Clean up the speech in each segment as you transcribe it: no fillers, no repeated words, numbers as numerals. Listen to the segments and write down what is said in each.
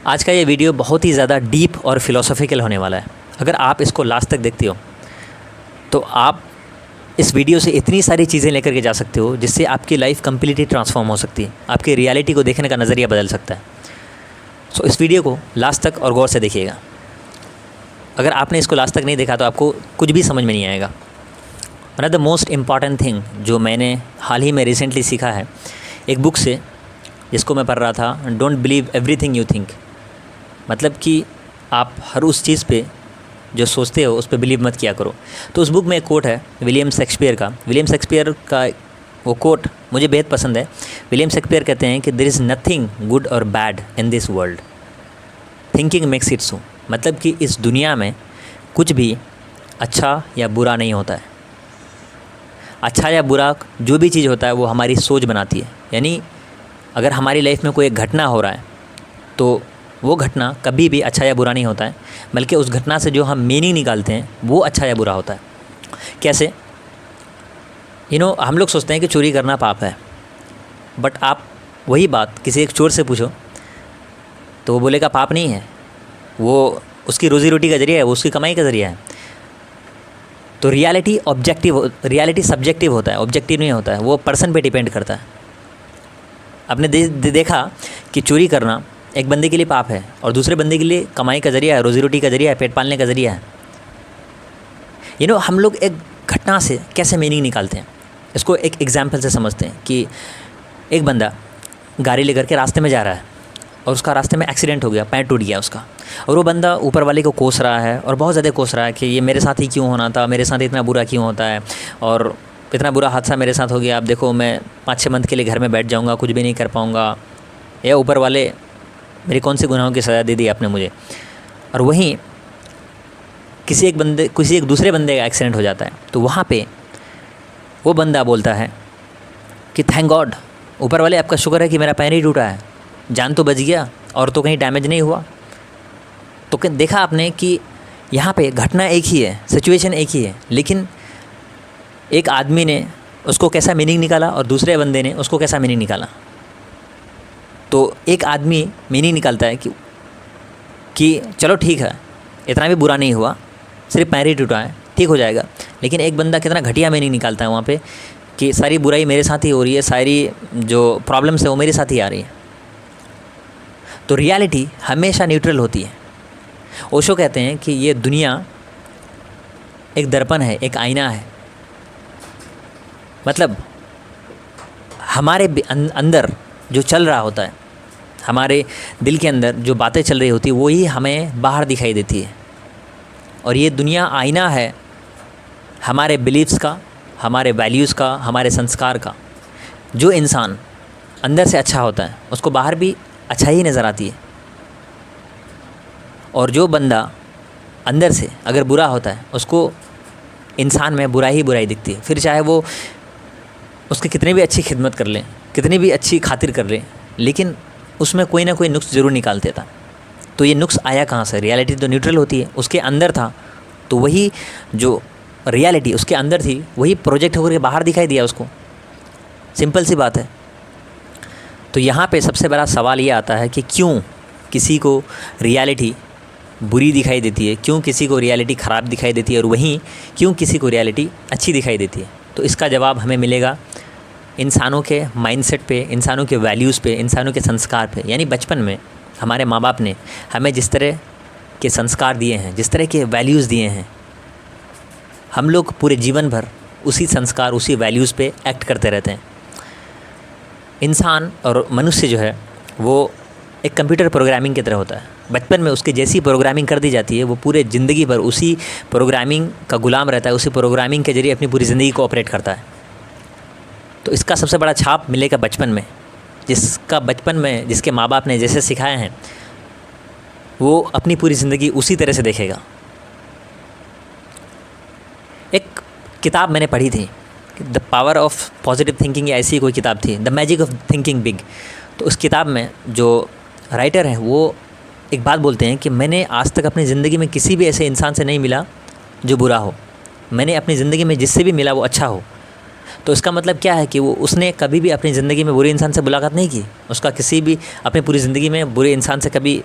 आज का ये वीडियो बहुत ही ज़्यादा डीप और फिलोसॉफिकल होने वाला है। अगर आप इसको लास्ट तक देखते हो तो आप इस वीडियो से इतनी सारी चीज़ें लेकर के जा सकते हो जिससे आपकी लाइफ कम्प्लीटली ट्रांसफॉर्म हो सकती है, आपकी रियलिटी को देखने का नज़रिया बदल सकता है। सो इस वीडियो को लास्ट तक और गौर से देखिएगा। अगर आपने इसको लास्ट तक नहीं देखा तो आपको कुछ भी समझ में नहीं आएगा। One of the most important thing जो मैंने हाल ही में रिसेंटली सीखा है एक बुक से, जिसको मैं पढ़ रहा था, don't believe everything you think. मतलब कि आप हर उस चीज़ पे जो सोचते हो उस पर बिलीव मत किया करो। तो उस बुक में एक कोट है विलियम शेक्सपियर का। विलियम शेक्सपियर का वो कोट मुझे बेहद पसंद है। विलियम शेक्सपियर कहते हैं कि देयर इज़ नथिंग गुड और bad in this world, thinking makes it so. मतलब कि इस दुनिया में कुछ भी अच्छा या बुरा नहीं होता है। अच्छा या बुरा जो भी चीज़ होता है वो हमारी सोच बनाती है। यानी अगर हमारी लाइफ में कोई एक घटना हो रहा है तो वो घटना कभी भी अच्छा या बुरा नहीं होता है, बल्कि उस घटना से जो हम मीनिंग निकालते हैं वो अच्छा या बुरा होता है। कैसे? हम लोग सोचते हैं कि चोरी करना पाप है, बट आप वही बात किसी एक चोर से पूछो तो वो बोलेगा पाप नहीं है, वो उसकी रोज़ी रोटी का ज़रिया है, वो उसकी कमाई का ज़रिया है। तो रियलिटी सब्जेक्टिव होता है, ऑब्जेक्टिव नहीं होता है। वो पर्सन पे डिपेंड करता है। आपने देखा कि चोरी करना एक बंदे के लिए पाप है और दूसरे बंदे के लिए कमाई का ज़रिया है, रोज़ी रोटी का ज़रिया है, पेट पालने का ज़रिया है। हम लोग एक घटना से कैसे मीनिंग निकालते हैं, इसको एक एग्जाम्पल से समझते हैं कि एक बंदा गाड़ी लेकर के रास्ते में जा रहा है और उसका रास्ते में एक्सीडेंट हो गया, पैर टूट गया उसका, और वो बंदा ऊपर वाले को कोस रहा है और बहुत ज़्यादा कोस रहा है कि ये मेरे साथ ही क्यों होना था, मेरे साथ इतना बुरा क्यों होता है, और इतना बुरा हादसा मेरे साथ हो गया। आप देखो, मैं 5-6 मंथ के लिए घर में बैठ जाऊँगा, कुछ भी नहीं कर पाऊँगा, या ऊपर वाले मेरे कौन से गुनाहों की सज़ा दे दी आपने मुझे। और वहीं किसी एक दूसरे बंदे का एक्सीडेंट हो जाता है तो वहाँ पे वो बंदा बोलता है कि थैंक गॉड, ऊपर वाले आपका शुक्र है कि मेरा पैर ही टूटा है, जान तो बच गया और तो कहीं डैमेज नहीं हुआ। तो देखा आपने कि यहाँ पे घटना एक ही है, सिचुएशन एक ही है, लेकिन एक आदमी ने उसको कैसा मीनिंग निकाला और दूसरे बंदे ने उसको कैसा मीनिंग निकाला। तो एक आदमी मीनिंग निकालता है कि चलो ठीक है, इतना भी बुरा नहीं हुआ, सिर्फ पैर ही टूटा है, ठीक हो जाएगा। लेकिन एक बंदा कितना घटिया मीनिंग निकालता है वहाँ पे कि सारी बुराई मेरे साथ ही हो रही है, सारी जो प्रॉब्लम्स है वो मेरे साथ ही आ रही है। तो रियलिटी हमेशा न्यूट्रल होती है। ओशो कहते हैं कि ये दुनिया एक दर्पण है, एक आईना है। मतलब हमारे अंदर जो चल रहा होता है, हमारे दिल के अंदर जो बातें चल रही होती है वही हमें बाहर दिखाई देती है। और ये दुनिया आईना है हमारे बिलीव्स का, हमारे वैल्यूज़ का, हमारे संस्कार का। जो इंसान अंदर से अच्छा होता है उसको बाहर भी अच्छा ही नज़र आती है, और जो बंदा अंदर से अगर बुरा होता है उसको इंसान में बुराई ही बुराई दिखती है। फिर चाहे वो उसकी कितनी भी अच्छी खिदमत कर लें, कितनी भी अच्छी खातिर कर लें, लेकिन उसमें कोई ना कोई नुक्स ज़रूर निकाल देता। तो ये नुक्स आया कहाँ से? रियलिटी तो न्यूट्रल होती है, उसके अंदर था, तो वही जो रियलिटी उसके अंदर थी वही प्रोजेक्ट होकर के बाहर दिखाई दिया उसको। सिंपल सी बात है। तो यहाँ पे सबसे बड़ा सवाल ये आता है कि क्यों किसी को रियलिटी बुरी दिखाई देती है, क्यों किसी को रियलिटी ख़राब दिखाई देती है, और वहीं क्यों किसी को रियलिटी अच्छी दिखाई देती है। तो इसका जवाब हमें मिलेगा इंसानों के माइंडसेट पे, इंसानों के वैल्यूज़ पे, इंसानों के संस्कार पे। यानी बचपन में हमारे माँ बाप ने हमें जिस तरह के संस्कार दिए हैं, जिस तरह के वैल्यूज़ दिए हैं, हम लोग पूरे जीवन भर उसी संस्कार, उसी वैल्यूज़ पे एक्ट करते रहते हैं। इंसान और मनुष्य जो है वो एक कंप्यूटर प्रोग्रामिंग की तरह होता है। बचपन में उसके जैसी प्रोग्रामिंग कर दी जाती है, वो पूरे ज़िंदगी भर उसी प्रोग्रामिंग का गुलाम रहता है, उसी प्रोग्रामिंग के ज़रिए अपनी पूरी ज़िंदगी को ऑपरेट करता है। तो इसका सबसे बड़ा छाप मिलेगा बचपन में। जिसके माँ बाप ने जैसे सिखाए हैं वो अपनी पूरी ज़िंदगी उसी तरह से देखेगा। एक किताब मैंने पढ़ी थी, the power of positive thinking, या ऐसी कोई किताब थी, the magic of thinking big. तो उस किताब में जो राइटर हैं वो एक बात बोलते हैं कि मैंने आज तक अपनी ज़िंदगी में किसी भी ऐसे इंसान से नहीं मिला जो बुरा हो, मैंने अपनी ज़िंदगी में जिससे भी मिला वो अच्छा हो। तो इसका मतलब क्या है कि उसने कभी भी अपनी ज़िंदगी में बुरे इंसान से मुलाकात नहीं की, उसका किसी भी अपनी पूरी ज़िंदगी में बुरे इंसान से कभी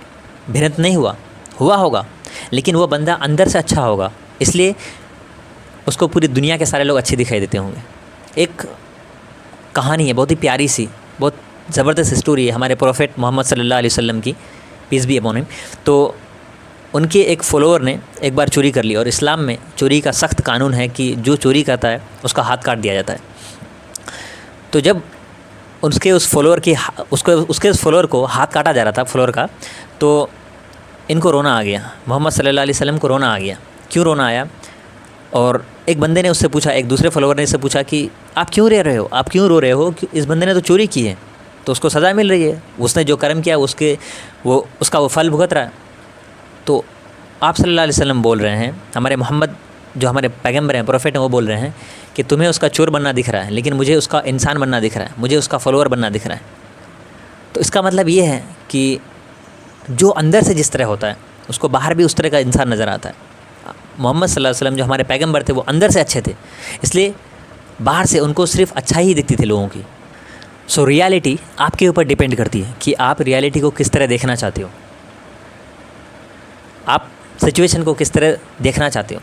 भिन्नत नहीं हुआ होगा, लेकिन वो बंदा अंदर से अच्छा होगा, इसलिए उसको पूरी दुनिया के सारे लोग अच्छे दिखाई देते होंगे। एक कहानी है बहुत ही प्यारी सी, बहुत ज़बरदस्त स्टोरी है हमारे प्रोफेट मोहम्मद सल्लल्लाहु अलैहि वसल्लम की, पीस बी अपॉन हिम। तो उनके एक फॉलोअर ने एक बार चोरी कर ली, और इस्लाम में चोरी का सख्त कानून है कि जो चोरी करता है उसका हाथ काट दिया जाता है। तो जब उस फॉलोअर को हाथ काटा जा रहा था फॉलोअर का, तो इनको रोना आ गया, मोहम्मद सल्लल्लाहु अलैहि वसल्लम को रोना आ गया। क्यों रोना आया? और एक बंदे ने उससे पूछा, एक दूसरे फॉलोअर ने इससे पूछा कि आप क्यों रो रहे हो, आप क्यों रो रहे हो? इस बंदे ने तो चोरी की है, तो उसको सज़ा मिल रही है, उसने जो कर्म किया उसका वो फल भुगत रहा है। तो आप सल्लल्लाहु अलैहि वसल्लम बोल रहे हैं, हमारे मोहम्मद जो हमारे पैगम्बर हैं, प्रोफेट हैं, वो बोल रहे हैं कि तुम्हें उसका चोर बनना दिख रहा है, लेकिन मुझे उसका इंसान बनना दिख रहा है, मुझे उसका फॉलोअर बनना दिख रहा है। तो इसका मतलब ये है कि जो अंदर से जिस तरह होता है उसको बाहर भी उस तरह का इंसान नज़र आता है। मोहम्मद सल्लल्लाहु अलैहि वसल्लम जो हमारे पैगम्बर थे वो अंदर से अच्छे थे, इसलिए बाहर से उनको सिर्फ अच्छा ही दिखती थी लोगों की। सो रियलिटी आपके ऊपर डिपेंड करती है कि आप रियलिटी को किस तरह देखना चाहते हो, आप सिचुएशन को किस तरह देखना चाहते हो।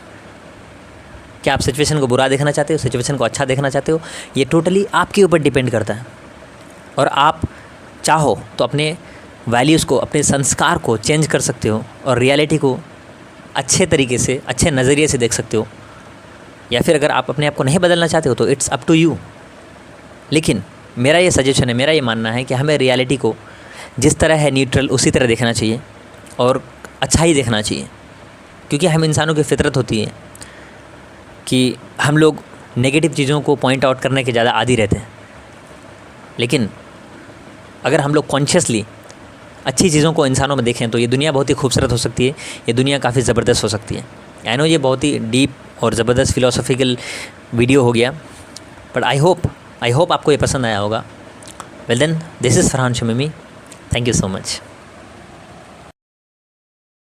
क्या आप सिचुएशन को बुरा देखना चाहते हो, सिचुएशन को अच्छा देखना चाहते हो? ये टोटली आपके ऊपर डिपेंड करता है। और आप चाहो तो अपने वैल्यूज़ को, अपने संस्कार को चेंज कर सकते हो और रियलिटी को अच्छे तरीके से, अच्छे नज़रिए से देख सकते हो। या फिर अगर आप अपने आप को नहीं बदलना चाहते हो तो इट्स अप टू यू। लेकिन मेरा ये सजेशन है, मेरा ये मानना है कि हमें रियलिटी को जिस तरह है न्यूट्रल उसी तरह देखना चाहिए और अच्छा ही देखना चाहिए, क्योंकि हम इंसानों की फितरत होती है कि हम लोग नेगेटिव चीज़ों को पॉइंट आउट करने के ज़्यादा आदी रहते हैं। लेकिन अगर हम लोग कॉन्शियसली अच्छी चीज़ों को इंसानों में देखें तो ये दुनिया बहुत ही खूबसूरत हो सकती है, ये दुनिया काफ़ी ज़बरदस्त हो सकती है। आई नो ये बहुत ही डीप और ज़बरदस्त फ़िलोसॉफ़िकल वीडियो हो गया, बट आई होप आपको ये पसंद आया होगा। Well then, this is Farhan Shamimi, thank you so much.